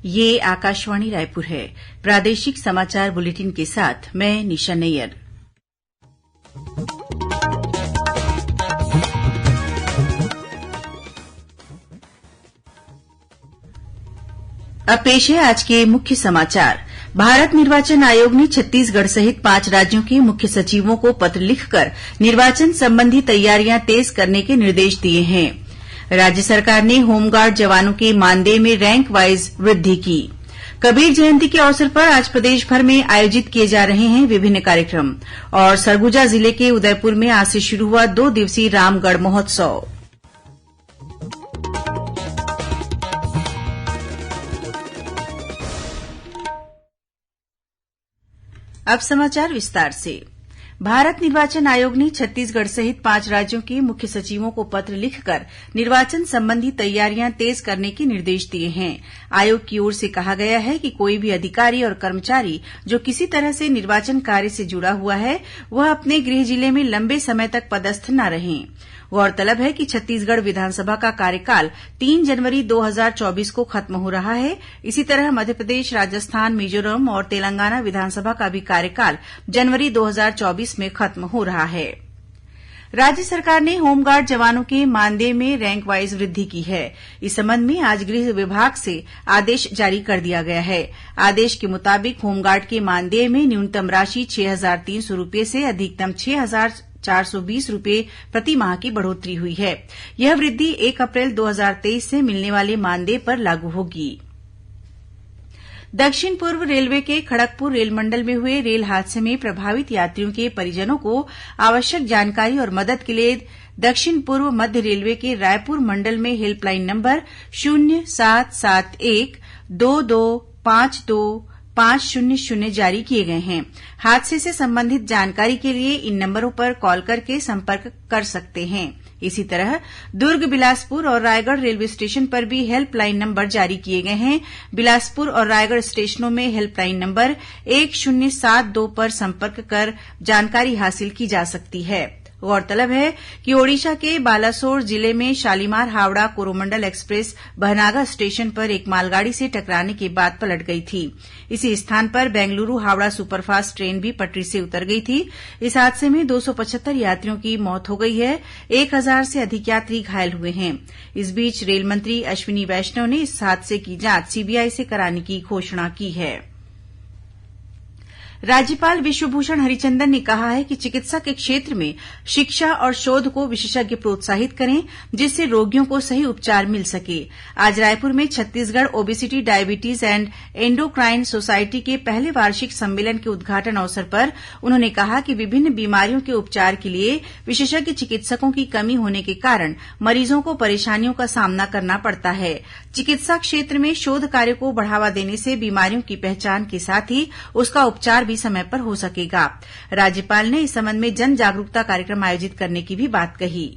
ये आकाशवाणी रायपुर है। प्रादेशिक समाचार बुलेटिन के साथ मैं निशा नैयर। अब पेश है आज के मुख्य समाचार। भारत निर्वाचन आयोग ने छत्तीसगढ़ सहित 5 राज्यों के मुख्य सचिवों को पत्र लिखकर निर्वाचन संबंधी तैयारियां तेज करने के निर्देश दिए हैं। राज्य सरकार ने होमगार्ड जवानों के मानदेय में रैंक वाइज वृद्धि की। कबीर जयंती के अवसर पर आज प्रदेश भर में आयोजित किए जा रहे हैं विभिन्न कार्यक्रम। और सरगुजा जिले के उदयपुर में आज से शुरू हुआ 2 दिवसीय रामगढ़ महोत्सव। अब समाचार विस्तार से। भारत निर्वाचन आयोग ने छत्तीसगढ़ सहित 5 राज्यों के मुख्य सचिवों को पत्र लिखकर निर्वाचन संबंधी तैयारियां तेज करने के निर्देश दिए हैं। आयोग की ओर से कहा गया है कि कोई भी अधिकारी और कर्मचारी जो किसी तरह से निर्वाचन कार्य से जुड़ा हुआ है, वह अपने गृह जिले में लंबे समय तक पदस्थ न रहें। गौरतलब है कि छत्तीसगढ़ विधानसभा का कार्यकाल 3 जनवरी 2024 को खत्म हो रहा है। इसी तरह मध्यप्रदेश, राजस्थान, मिजोरम और तेलंगाना विधानसभा का भी कार्यकाल जनवरी 2024 में खत्म हो रहा है। राज्य सरकार ने होमगार्ड जवानों के मानदेय में रैंक वाइज वृद्धि की है। इस संबंध में आज गृह विभाग से आदेश जारी कर दिया गया है। आदेश के मुताबिक होमगार्ड के मानदेय में न्यूनतम राशि 6,300 रूपये से अधिकतम 6,420 रूपये प्रति माह की बढ़ोतरी हुई है। यह वृद्धि 1 अप्रैल 2023 से मिलने वाले मानदेय पर लागू होगी। दक्षिण पूर्व रेलवे के खड़गपुर रेल मंडल में हुए रेल हादसे में प्रभावित यात्रियों के परिजनों को आवश्यक जानकारी और मदद के लिए दक्षिण पूर्व मध्य रेलवे के रायपुर मंडल में हेल्पलाइन नंबर 0771 2252 500 जारी किए गए हैं। हादसे से संबंधित जानकारी के लिए इन नंबरों पर कॉल करके संपर्क कर सकते हैं। इसी तरह दुर्ग, बिलासपुर और रायगढ़ रेलवे स्टेशन पर भी हेल्पलाइन नंबर जारी किए गए हैं। बिलासपुर और रायगढ़ स्टेशनों में हेल्पलाइन नंबर 1072 पर संपर्क कर जानकारी हासिल की जा सकती है। गौरतलब है कि ओडिशा के बालासोर जिले में शालीमार हावड़ा कोरोमंडल एक्सप्रेस बहनागा स्टेशन पर एक मालगाड़ी से टकराने के बाद पलट गई थी। इसी स्थान पर बेंगलुरु हावड़ा सुपरफास्ट ट्रेन भी पटरी से उतर गई थी। इस हादसे में 275 यात्रियों की मौत हो गई है। 1000 से अधिक यात्री घायल हुए हैं। इस बीच रेल मंत्री अश्विनी वैष्णव ने इस हादसे की जांच सीबीआई से कराने की घोषणा की है। राज्यपाल विश्वभूषण हरिचंदन ने कहा है कि चिकित्सा के क्षेत्र में शिक्षा और शोध को विशेषज्ञ प्रोत्साहित करें, जिससे रोगियों को सही उपचार मिल सके। आज रायपुर में Chhattisgarh obesity, diabetes and endocrine society के पहले वार्षिक सम्मेलन के उद्घाटन अवसर पर उन्होंने कहा कि विभिन्न बीमारियों के उपचार के लिए विशेषज्ञ चिकित्सकों की कमी होने के कारण मरीजों को परेशानियों का सामना करना पड़ता है। चिकित्सा क्षेत्र में शोध कार्य को बढ़ावा देने से बीमारियों की पहचान के साथ ही उसका उपचार समय पर हो सकेगा। राज्यपाल ने इस संबंध में जन जागरूकता कार्यक्रम आयोजित करने की भी बात कही।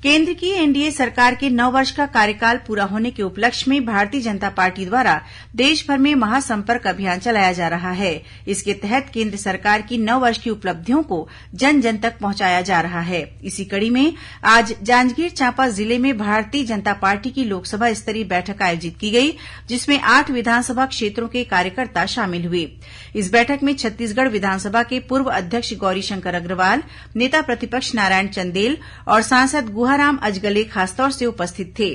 केंद्र की एनडीए सरकार के 9 वर्ष का कार्यकाल पूरा होने के उपलक्ष्य में भारतीय जनता पार्टी द्वारा देश भर में महासंपर्क अभियान चलाया जा रहा है। इसके तहत केंद्र सरकार की 9 वर्ष की उपलब्धियों को जन जन तक पहुंचाया जा रहा है। इसी कड़ी में आज जांजगीर चांपा जिले में भारतीय जनता पार्टी की लोकसभा स्तरीय बैठक आयोजित की गई, जिसमें 8 विधानसभा क्षेत्रों के कार्यकर्ता शामिल हुए। इस बैठक में छत्तीसगढ़ विधानसभा के पूर्व अध्यक्ष गौरीशंकर अग्रवाल, नेता प्रतिपक्ष नारायण चंदेल और सांसद गुहाराम अजगले खासतौर से उपस्थित थे।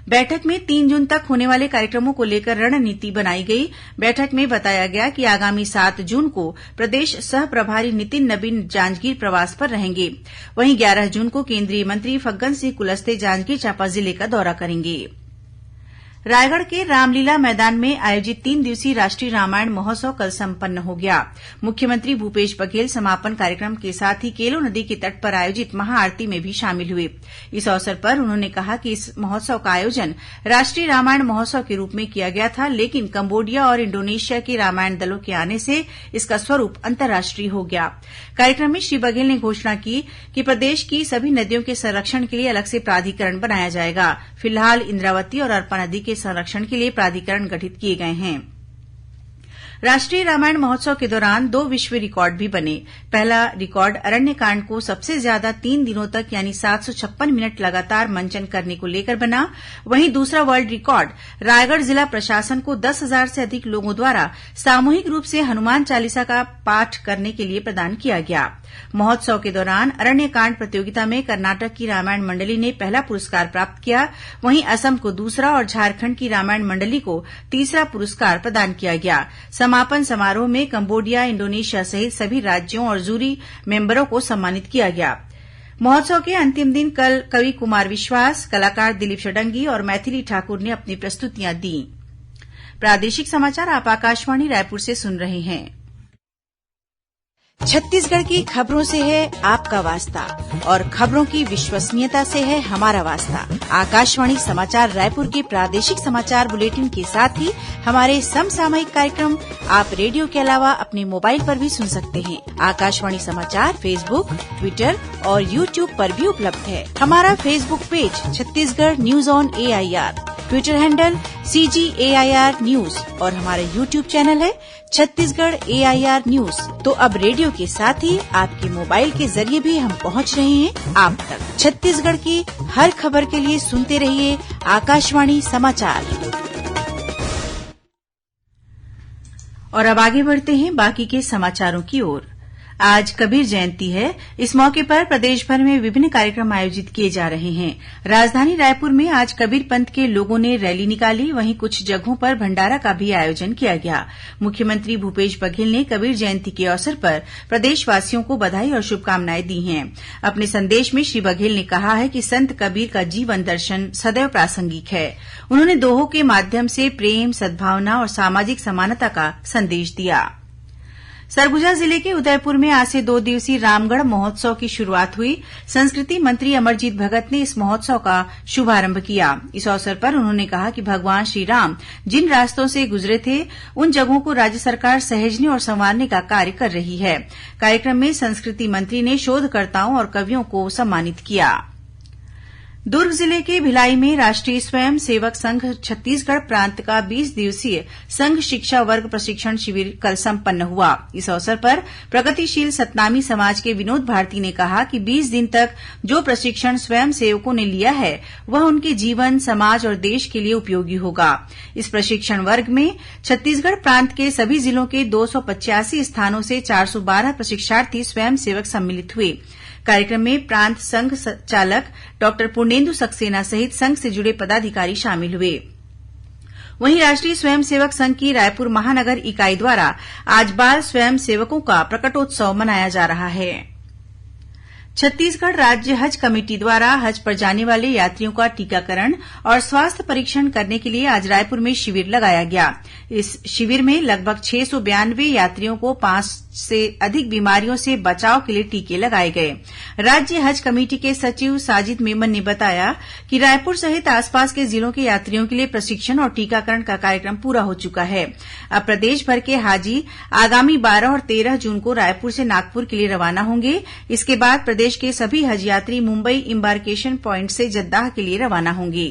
बैठक में 3 जून तक होने वाले कार्यक्रमों को लेकर रणनीति बनाई गई। बैठक में बताया गया कि आगामी 7 जून को प्रदेश सह प्रभारी नितिन नबीन जांजगीर प्रवास पर रहेंगे। वहीं 11 जून को केंद्रीय मंत्री फग्गन सिंह कुलस्ते जांजगीर चांपा जिले का दौरा करेंगे। रायगढ़ के रामलीला मैदान में आयोजित 3 दिवसीय राष्ट्रीय रामायण महोत्सव कल संपन्न हो गया। मुख्यमंत्री भूपेश बघेल समापन कार्यक्रम के साथ ही केलो नदी के तट पर आयोजित महाआरती में भी शामिल हुए। इस अवसर पर उन्होंने कहा कि इस महोत्सव का आयोजन राष्ट्रीय रामायण महोत्सव के रूप में किया गया था, लेकिन कंबोडिया और इंडोनेशिया के रामायण दलों के आने से इसका स्वरूप अंतर्राष्ट्रीय हो गया। कार्यक्रम में श्री बघेल ने घोषणा की कि प्रदेश की सभी नदियों के संरक्षण के लिए अलग से प्राधिकरण बनाया जाएगा। फिलहाल इंद्रावती और अरपा नदी के संरक्षण के लिए प्राधिकरण गठित किए गए हैं। राष्ट्रीय रामायण महोत्सव के दौरान 2 विश्व रिकॉर्ड भी बने। पहला रिकॉर्ड अरण्यकांड को सबसे ज्यादा 3 दिनों तक यानी 756 मिनट लगातार मंचन करने को लेकर बना। वहीं दूसरा वर्ल्ड रिकॉर्ड रायगढ़ जिला प्रशासन को 10,000 से अधिक लोगों द्वारा सामूहिक रूप से हनुमान चालीसा का पाठ करने के लिए प्रदान किया गया। महोत्सव के दौरान अरण्यकांड प्रतियोगिता में कर्नाटक की रामायण मंडली ने पहला पुरस्कार प्राप्त किया। वहीं असम को दूसरा और झारखंड की रामायण मंडली को तीसरा पुरस्कार प्रदान किया गया। समापन समारोह में कंबोडिया, इंडोनेशिया सहित सभी राज्यों और जूरी मेंबरों को सम्मानित किया गया। महोत्सव के अंतिम दिन कल कवि कुमार विश्वास, कलाकार दिलीप षडंगी और मैथिली ठाकुर ने अपनी प्रस्तुतियां दी। प्रादेशिक समाचार आप आकाशवाणी रायपुर से सुन रहे हैं। छत्तीसगढ़ की खबरों से है आपका वास्ता और खबरों की विश्वसनीयता से है हमारा वास्ता। आकाशवाणी समाचार रायपुर के प्रादेशिक समाचार बुलेटिन के साथ ही हमारे समसामयिक कार्यक्रम आप रेडियो के अलावा अपने मोबाइल पर भी सुन सकते हैं। आकाशवाणी समाचार फेसबुक, ट्विटर और यूट्यूब पर भी उपलब्ध है। हमारा Facebook page Chhattisgarh news on AIR, Twitter handle CGAIR news और हमारा यूट्यूब चैनल है छत्तीसगढ़ AIR न्यूज। तो अब रेडियो के साथ ही आपके मोबाइल के जरिए भी हम पहुंच रहे हैं आप तक। छत्तीसगढ़ की हर खबर के लिए सुनते रहिए आकाशवाणी समाचार। और अब आगे बढ़ते हैं बाकी के समाचारों की ओर। आज कबीर जयंती है। इस मौके पर प्रदेश भर में विभिन्न कार्यक्रम आयोजित किए जा रहे हैं। राजधानी रायपुर में आज कबीर पंथ के लोगों ने रैली निकाली। वहीं कुछ जगहों पर भंडारा का भी आयोजन किया गया। मुख्यमंत्री भूपेश बघेल ने कबीर जयंती के अवसर पर प्रदेशवासियों को बधाई और शुभकामनाएं दी हैं। अपने संदेश में श्री बघेल ने कहा है कि संत कबीर का जीवन दर्शन सदैव प्रासंगिक है। उन्होंने दोहों के माध्यम से प्रेम, सद्भावना और सामाजिक समानता का संदेश दिया। सरगुजा जिले के उदयपुर में आज से 2 दिवसीय रामगढ़ महोत्सव की शुरूआत हुई। संस्कृति मंत्री अमरजीत भगत ने इस महोत्सव का शुभारंभ किया। इस अवसर पर उन्होंने कहा कि भगवान श्रीराम जिन रास्तों से गुजरे थे उन जगहों को राज्य सरकार सहेजने और संवारने का कार्य कर रही है। कार्यक्रम में संस्कृति मंत्री ने शोधकर्ताओं और कवियों को सम्मानित किया। दुर्ग जिले के भिलाई में राष्ट्रीय स्वयं सेवक संघ छत्तीसगढ़ प्रांत का 20 दिवसीय संघ शिक्षा वर्ग प्रशिक्षण शिविर कल संपन्न हुआ। इस अवसर पर प्रगतिशील सतनामी समाज के विनोद भारती ने कहा कि 20 दिन तक जो प्रशिक्षण स्वयं सेवकों ने लिया है वह उनके जीवन, समाज और देश के लिए उपयोगी होगा। इस प्रशिक्षण वर्ग में छत्तीसगढ़ प्रांत के सभी जिलों के 285 स्थानों से 412 प्रशिक्षार्थी स्वयं सेवक सम्मिलित हुए। कार्यक्रम में प्रांत संघ चालक डॉक्टर पूर्णेन्दु सक्सेना सहित संघ से जुड़े पदाधिकारी शामिल हुए। वहीं राष्ट्रीय स्वयंसेवक संघ की रायपुर महानगर इकाई द्वारा आज बाल स्वयं सेवकों का प्रकटोत्सव मनाया जा रहा है। छत्तीसगढ़ राज्य हज कमेटी द्वारा हज पर जाने वाले यात्रियों का टीकाकरण और स्वास्थ्य परीक्षण करने के लिए आज रायपुर में शिविर लगाया गया। इस शिविर में लगभग 692 यात्रियों को 5 से अधिक बीमारियों से बचाव के लिए टीके लगाए गए। राज्य हज कमेटी के सचिव साजिद मेमन ने बताया कि रायपुर सहित आसपास के जिलों के यात्रियों के लिए प्रशिक्षण और टीकाकरण का कार्यक्रम पूरा हो चुका है। अब प्रदेश भर के हाजी आगामी 12 और 13 जून को रायपुर से नागपुर के लिए रवाना होंगे। इसके बाद प्रदेश के सभी हज यात्री मुंबई इम्बार्केशन प्वाइंट से जद्दाह के लिए रवाना होंगे।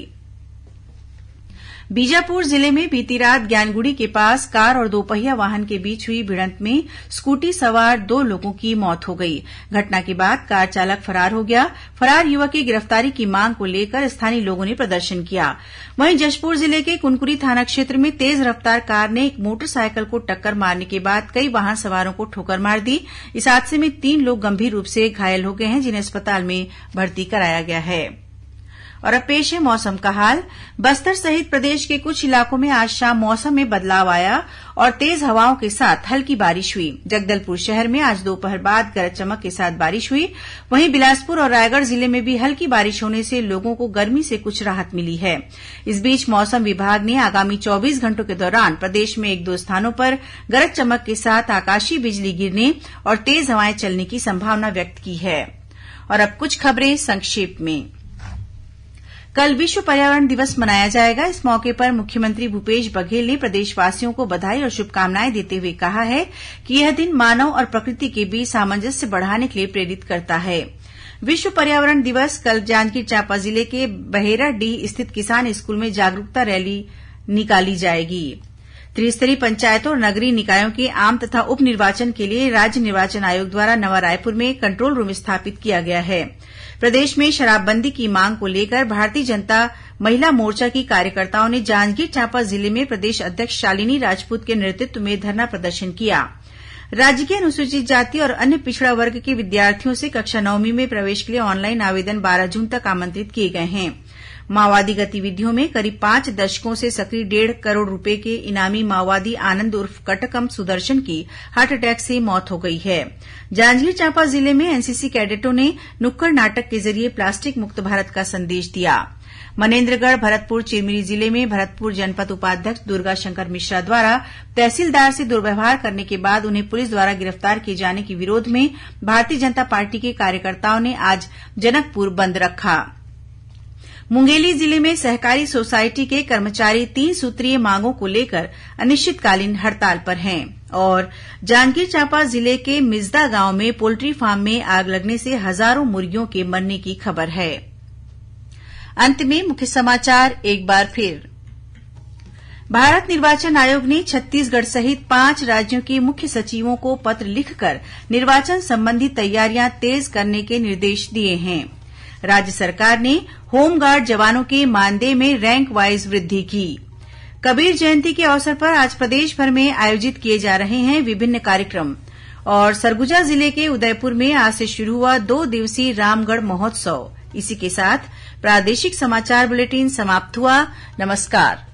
बीजापुर जिले में बीती रात ज्ञानगुड़ी के पास कार और दोपहिया वाहन के बीच हुई भिड़ंत में स्कूटी सवार 2 लोगों की मौत हो गई। घटना के बाद कार चालक फरार हो गया। फरार युवक की गिरफ्तारी की मांग को लेकर स्थानीय लोगों ने प्रदर्शन किया। वहीं जशपुर जिले के कुनकुरी थाना क्षेत्र में तेज रफ्तार कार ने एक मोटरसाइकिल को टक्कर मारने के बाद कई वाहन सवारों को ठोकर मार दी। इस हादसे में 3 लोग गंभीर रूप से घायल हो गए हैं, जिन्हें अस्पताल में भर्ती कराया गया है। और अब पेश है मौसम का हाल। बस्तर सहित प्रदेश के कुछ इलाकों में आज शाम मौसम में बदलाव आया और तेज हवाओं के साथ हल्की बारिश हुई। जगदलपुर शहर में आज दोपहर बाद गरज चमक के साथ बारिश हुई। वहीं बिलासपुर और रायगढ़ जिले में भी हल्की बारिश होने से लोगों को गर्मी से कुछ राहत मिली है। इस बीच मौसम विभाग ने आगामी 24 घंटों के दौरान प्रदेश में 1-2 स्थानों पर गरज चमक के साथ आकाशीय बिजली गिरने और तेज हवाएं चलने की संभावना व्यक्त की है। और अब कुछ खबरें संक्षेप में। कल विश्व पर्यावरण दिवस मनाया जाएगा। इस मौके पर मुख्यमंत्री भूपेश बघेल ने प्रदेशवासियों को बधाई और शुभकामनाएं देते हुए कहा है कि यह दिन मानव और प्रकृति के बीच सामंजस्य बढ़ाने के लिए प्रेरित करता है। विश्व पर्यावरण दिवस कल जांजगीर चांपा जिले के बहेराडीह स्थित किसान स्कूल में जागरूकता रैली निकाली जाएगी। त्रिस्तरीय पंचायतों और नगरीय निकायों के आम तथा उप निर्वाचन के लिए राज्य निर्वाचन आयोग द्वारा नवा रायपुर में कंट्रोल रूम स्थापित किया गया है। प्रदेश में शराबबंदी की मांग को लेकर भारतीय जनता महिला मोर्चा की कार्यकर्ताओं ने जांजगीर चांपा जिले में प्रदेश अध्यक्ष शालिनी राजपूत के नेतृत्व में धरना प्रदर्शन किया। राज्य के अनुसूचित जाति और अन्य पिछड़ा वर्ग के विद्यार्थियों से कक्षा 9वीं में प्रवेश के लिए ऑनलाइन आवेदन 12 जून तक आमंत्रित किए गए हैं। माओवादी गतिविधियों में करीब 5 दशकों से सक्रिय 1.5 करोड़ रूपये के इनामी माओवादी आनंद उर्फ कटकम सुदर्शन की हार्ट अटैक से मौत हो गई है। जांजगीर चांपा जिले में एनसीसी कैडेटों ने नुक्कड़ नाटक के जरिए प्लास्टिक मुक्त भारत का संदेश दिया। मनेन्द्रगढ़, भरतपुर, चिरमिरी जिले में भरतपुर जनपद उपाध्यक्ष दुर्गा शंकर मिश्रा द्वारा तहसीलदार से दुर्व्यवहार करने के बाद उन्हें पुलिस द्वारा गिरफ्तार किए जाने के विरोध में भारतीय जनता पार्टी के कार्यकर्ताओं ने आज जनकपुर बंद रखा। मुंगेली जिले में सहकारी सोसायटी के कर्मचारी 3 सूत्रीय मांगों को लेकर अनिश्चितकालीन हड़ताल पर हैं और जांजगीर चांपा जिले के मिजदा गांव में पोल्ट्री फार्म में आग लगने से हजारों मुर्गियों के मरने की खबर है। अंत में मुख्य समाचार एक बार फिर। भारत निर्वाचन आयोग ने छत्तीसगढ़ सहित 5 राज्यों के मुख्य सचिवों को पत्र लिखकर निर्वाचन संबंधी तैयारियां तेज करने के निर्देश दिए हैं। राज्य सरकार ने होमगार्ड जवानों के मानदेय में रैंक वाइज वृद्धि की। कबीर जयंती के अवसर पर आज प्रदेश भर में आयोजित किए जा रहे हैं विभिन्न कार्यक्रम और सरगुजा जिले के उदयपुर में आज से शुरू हुआ 2 दिवसीय रामगढ़ महोत्सव। इसी के साथ प्रादेशिक समाचार बुलेटिन समाप्त हुआ। नमस्कार।